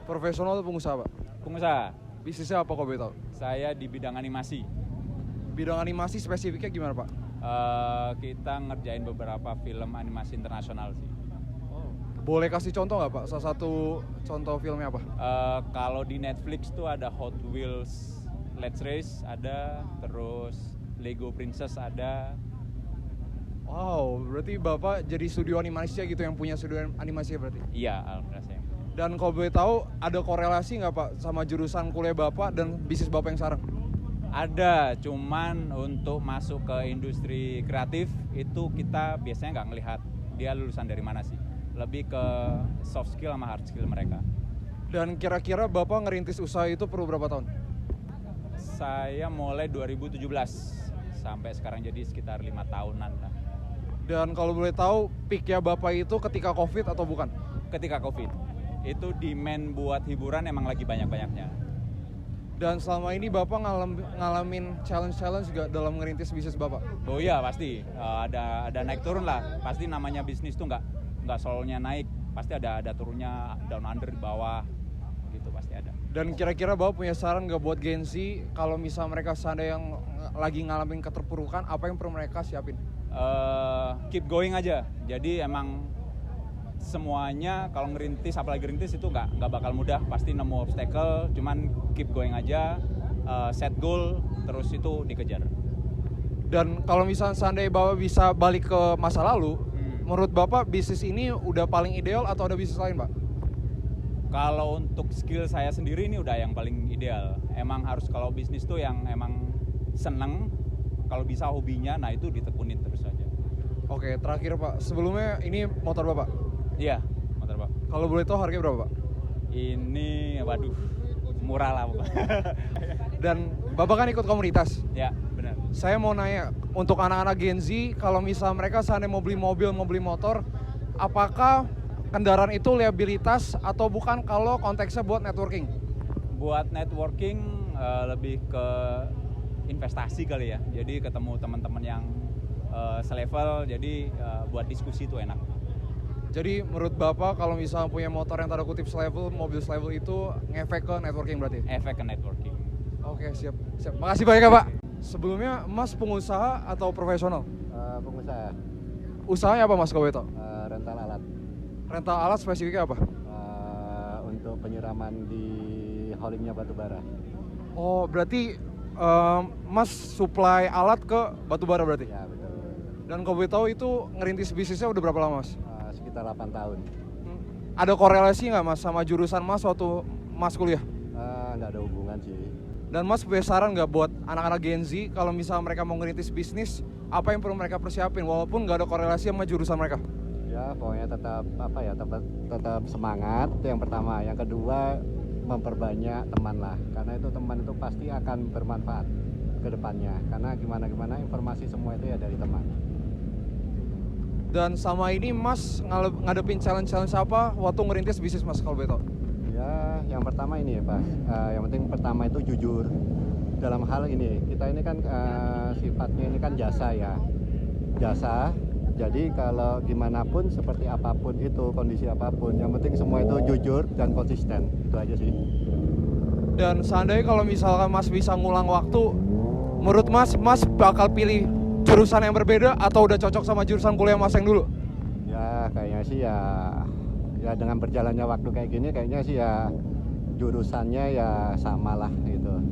Profesional atau pengusaha, Pak? Pengusaha. Bisnisnya apa kok boleh tahu? Saya di bidang animasi. Bidang animasi spesifiknya gimana, Pak? Kita ngerjain beberapa film animasi internasional sih. Boleh kasih contoh nggak, Pak? Salah satu contoh filmnya apa? Kalau di Netflix tuh ada Hot Wheels Let's Race ada, terus Lego Princess ada. Wow, berarti Bapak jadi studio animasi gitu, yang punya studio animasi berarti? Iya, alhamdulillah. Dan kalau boleh tahu, ada korelasi nggak, Pak, sama jurusan kuliah Bapak dan bisnis Bapak yang sekarang? Ada, cuman untuk masuk ke industri kreatif itu kita biasanya nggak ngelihat dia lulusan dari mana sih. Lebih ke soft skill sama hard skill mereka. Dan kira-kira Bapak ngerintis usaha itu perlu berapa tahun? Saya mulai 2017 sampai sekarang, jadi sekitar 5 tahunan lah. Dan kalau boleh tahu, peak-nya Bapak itu ketika COVID atau bukan? Ketika COVID, itu demand buat hiburan emang lagi banyak-banyaknya. Dan selama ini Bapak ngalamin challenge-challenge juga dalam ngerintis bisnis Bapak? Oh iya pasti, ada naik turun lah. Pasti namanya bisnis tuh nggak selalunya naik, pasti ada turunnya, down under di bawah, gitu pasti ada. Dan kira-kira Bapak punya saran nggak buat Gen Z kalau misal mereka seandainya yang lagi ngalamin keterpurukan, apa yang perlu mereka siapin? Keep going aja. Jadi emang semuanya kalau ngerintis, apalagi ngerintis itu nggak bakal mudah, pasti nemu obstacle, cuman keep going aja, set goal, terus itu dikejar. Dan kalau misalnya seandainya Bapak bisa balik ke masa lalu, menurut Bapak bisnis ini udah paling ideal atau ada bisnis lain, Pak? Kalau untuk skill saya sendiri ini udah yang paling ideal. Emang harus kalau bisnis tuh yang emang seneng, kalau bisa hobinya, nah itu ditekunin terus aja. Oke, terakhir Pak, sebelumnya ini motor Bapak? Iya, motor Pak. Kalau boleh tahu harganya berapa, Pak? Ini, waduh, murah lah pokoknya. Dan Bapak kan ikut komunitas? Ya, benar. Saya mau nanya, untuk anak-anak Gen Z, kalau misal mereka seandainya mau beli mobil, mau beli motor, apakah kendaraan itu liabilitas atau bukan kalau konteksnya buat networking? Buat networking lebih ke investasi kali ya. Jadi ketemu teman-teman yang selevel, jadi buat diskusi itu enak. Jadi menurut Bapak kalau misalnya punya motor yang tanda kutip selevel, mobil selevel itu ngefek ke networking berarti? Efek ke networking. Oke, siap. Makasih banyak ya, Pak. Sebelumnya Mas pengusaha atau profesional? Pengusaha. Usahanya apa Mas kalau boleh tahu? Rental alat. Rental alat spesifiknya apa? Untuk penyiraman di holdingnya batubara. Oh, berarti Mas supply alat ke batubara berarti? Ya betul. Dan kalau boleh tahu itu ngerintis bisnisnya udah berapa lama, Mas? Sekitar 8 tahun. Ada korelasi nggak Mas sama jurusan Mas waktu Mas kuliah? Nggak ada hubungan sih. Dan Mas punya saran nggak buat anak-anak Gen Z kalau misalnya mereka mau ngerintis bisnis, apa yang perlu mereka persiapin walaupun nggak ada korelasi sama jurusan mereka? Ya pokoknya tetap semangat, itu yang pertama. Yang kedua, memperbanyak teman lah, karena itu teman itu pasti akan bermanfaat ke depannya, karena gimana informasi semua itu ya dari teman. Dan sama ini Mas ngadepin challenge apa waktu ngerintis bisnis Mas kalau boleh tahu? Ya yang pertama ini ya Pak, yang penting pertama itu jujur dalam hal ini. Kita ini kan sifatnya ini kan jasa ya, jasa. Jadi kalau gimana pun, seperti apapun itu, kondisi apapun, yang penting semua itu jujur dan konsisten, itu aja sih. Dan seandainya kalau misalkan Mas bisa ngulang waktu, menurut Mas bakal pilih jurusan yang berbeda atau udah cocok sama jurusan kuliah Mas yang dulu? Ya kayaknya sih ya dengan berjalannya waktu kayak gini, kayaknya sih ya jurusannya ya samalah gitu.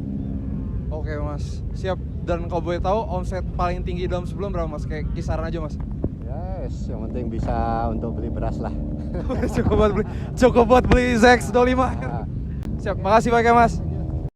Oke Mas, siap. Dan kalau boleh tahu omset paling tinggi dalam sebulan berapa Mas? Kayak kisaran aja Mas. Yes, yang penting bisa untuk beli beras lah. Cukup buat beli ZX 25. Siap, makasih banyak Mas.